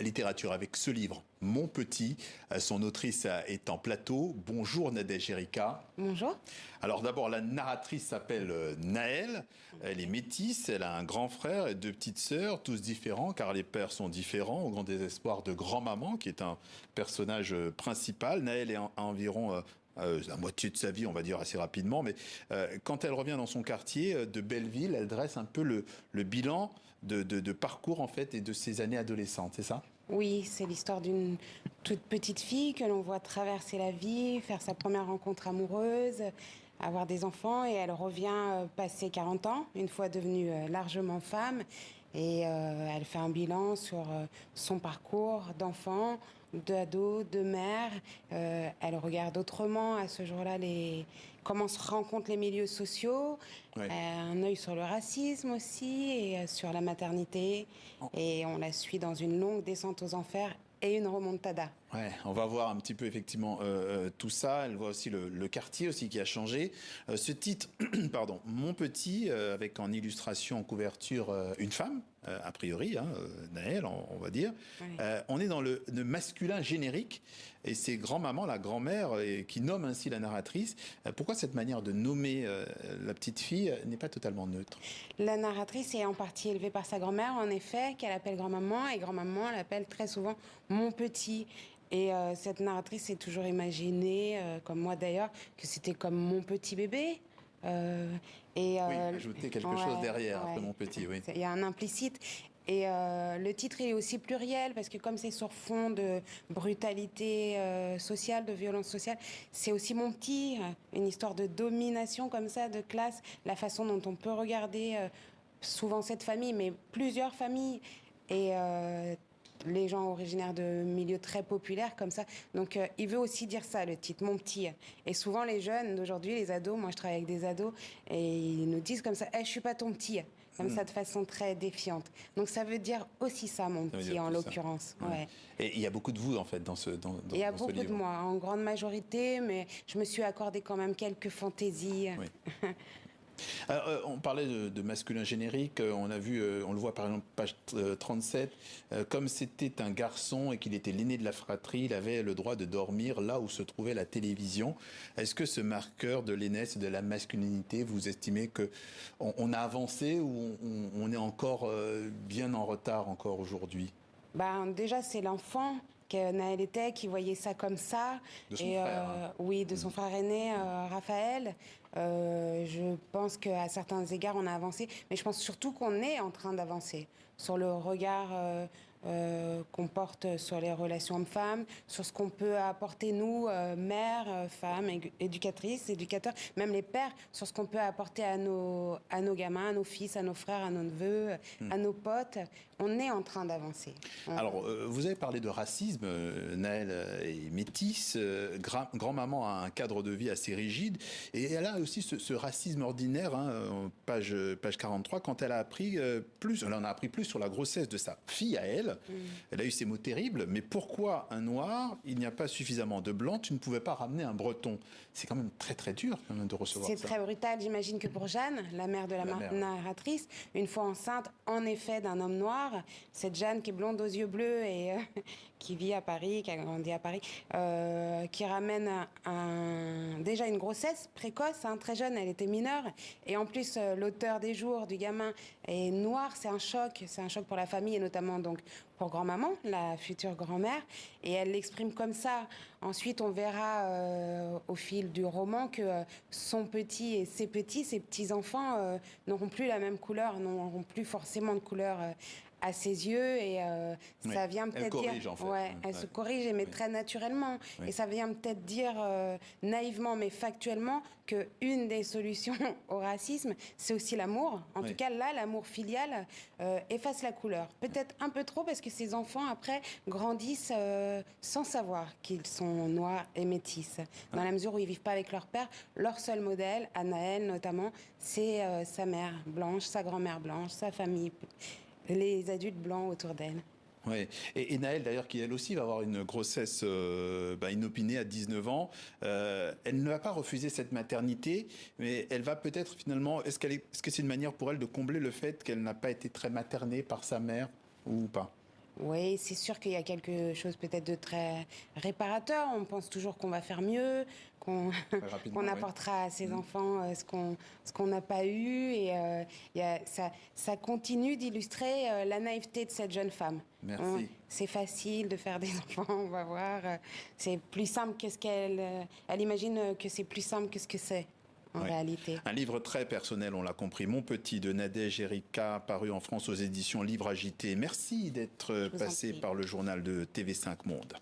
littérature avec ce livre, Mon Petit. Son autrice est en plateau. Bonjour Nadège Erika. Bonjour. Alors d'abord, la narratrice s'appelle Naëlle. Elle est métisse, elle a un grand frère et deux petites sœurs, tous différents car les pères sont différents, au grand désespoir de grand-maman qui est un personnage principal. Naëlle est à environ la moitié de sa vie, on va dire assez rapidement, mais quand elle revient dans son quartier de Belleville, elle dresse un peu le bilan de parcours en fait et de ses années adolescentes, c'est ça? Oui, c'est l'histoire d'une toute petite fille que l'on voit traverser la vie, faire sa première rencontre amoureuse, avoir des enfants et elle revient passer 40 ans, une fois devenue largement femme. Et elle fait un bilan sur son parcours d'enfant, d'ado, de mère. Elle regarde autrement à ce jour-là comment se rencontrent les milieux sociaux, Ouais. un œil sur le racisme aussi et sur la maternité. Et on la suit dans une longue descente aux enfers et une remontada. Ouais, on va voir un petit peu effectivement tout ça. Elle voit aussi le quartier aussi qui a changé. Ce titre, pardon, Mon Petit, avec en illustration, en couverture, une femme, a priori, hein, Naël, on va dire. Ouais. On est dans le masculin générique et c'est grand-maman, la grand-mère, qui nomme ainsi la narratrice. Pourquoi cette manière de nommer la petite fille n'est pas totalement neutre? La narratrice est en partie élevée par sa grand-mère, en effet, qu'elle appelle grand-maman, et grand-maman l'appelle très souvent mon petit. Et cette narratrice s'est toujours imaginée, comme moi d'ailleurs, que c'était comme mon petit bébé. Euh, Oui, ajouter quelque chose derrière, après Mon Petit, oui. Il y a un implicite. Et le titre est aussi pluriel parce que comme c'est sur fond de brutalité sociale, de violence sociale, c'est aussi mon petit, une histoire de domination comme ça, de classe, la façon dont on peut regarder souvent cette famille, mais plusieurs familles. Et les gens originaires de milieux très populaires comme ça. Donc il veut aussi dire ça, le titre, mon petit. Et souvent les jeunes d'aujourd'hui, les ados, moi je travaille avec des ados, et ils nous disent comme ça, je suis pas ton petit, comme ça de façon très défiante. Donc ça veut dire aussi ça, mon Ça veut petit, dire en tout ça. l'occurrence. Ouais. Ouais. Et il y a beaucoup de vous en fait dans ce Il y a dans ce beaucoup de livre. moi, en grande majorité, mais je me suis accordé quand même quelques fantaisies. Oui. Alors, on parlait de masculin générique, on a vu, on le voit par exemple page 37, comme c'était un garçon et qu'il était l'aîné de la fratrie, il avait le droit de dormir là où se trouvait la télévision. Est-ce que ce marqueur de l'aînesse et de la masculinité, vous estimez que on a avancé ou on est encore bien en retard encore aujourd'hui? Ben, déjà, c'est l'enfant que Naël était, qui voyait ça comme ça. De son Et frère, hein. oui, de son frère aîné, Raphaël. Je pense qu'à certains égards, on a avancé. Mais je pense surtout qu'on est en train d'avancer sur le regard qu'on porte sur les relations hommes-femmes, sur ce qu'on peut apporter, nous, mères, femmes, éducatrices, éducateurs, même les pères, sur ce qu'on peut apporter à nos gamins, à nos fils, à nos frères, à nos neveux, à nos potes. On est en train d'avancer. Alors, vous avez parlé de racisme. Naël est métisse. Grand-maman a un cadre de vie assez rigide. Et elle a aussi ce racisme ordinaire, hein, page 43, quand elle a appris plus, elle en a appris plus sur la grossesse de sa fille à elle. Elle a eu ces mots terribles. Mais pourquoi un noir? Il n'y a pas suffisamment de blanc. Tu ne pouvais pas ramener un breton. C'est quand même très très dur quand même de recevoir ça. C'est très brutal. J'imagine que pour Jeanne, la mère de la La mère. narratrice, une fois enceinte, en effet, d'un homme noir, cette Jeanne qui est blonde aux yeux bleus et qui vit à Paris, qui a grandi à Paris, qui ramène déjà une grossesse précoce, hein, très jeune, elle était mineure. Et en plus, l'auteur des jours du gamin est noir, c'est un choc. C'est un choc pour la famille et notamment donc pour grand-maman, la future grand-mère. Et elle l'exprime comme ça. Ensuite, on verra au fil du roman que son petit et ses petits, ses petits-enfants n'auront plus la même couleur, n'auront plus forcément de couleur à ses yeux et Oui. ça vient Elle peut-être corrige, dire en fait. ouais, elle Ouais. se corrige mais Oui. très naturellement Oui. et ça vient peut-être dire naïvement mais factuellement que une des solutions au racisme c'est aussi l'amour. En Oui. tout cas là l'amour filial efface la couleur. Peut-être un peu trop parce que ces enfants après grandissent sans savoir qu'ils sont noirs et métis. Dans la mesure où ils vivent pas avec leur père, leur seul modèle, Anaël notamment, c'est sa mère blanche, sa grand-mère blanche, sa famille, les adultes blancs autour d'elle. Ouais. Et Naël, d'ailleurs, qui elle aussi va avoir une grossesse inopinée à 19 ans, elle ne va pas refuser cette maternité, mais elle va peut-être finalement, est-ce que c'est une manière pour elle de combler le fait qu'elle n'a pas été très maternée par sa mère ou pas? Oui, c'est sûr qu'il y a quelque chose peut-être de très réparateur. On pense toujours qu'on va faire mieux, qu'on Très rapidement, qu'on oui. apportera à ses enfants ce qu'on n'a pas eu. Et ça continue d'illustrer la naïveté de cette jeune femme. Merci. C'est facile de faire des enfants, on va voir. C'est plus simple que ce qu'elle... elle imagine que c'est plus simple que ce que c'est en Oui. réalité. Un livre très personnel, on l'a compris. Mon petit de Nadège Erika, paru en France aux éditions Livre Agité. Merci d'être Je vous en passé prie. par le journal de TV5 Monde.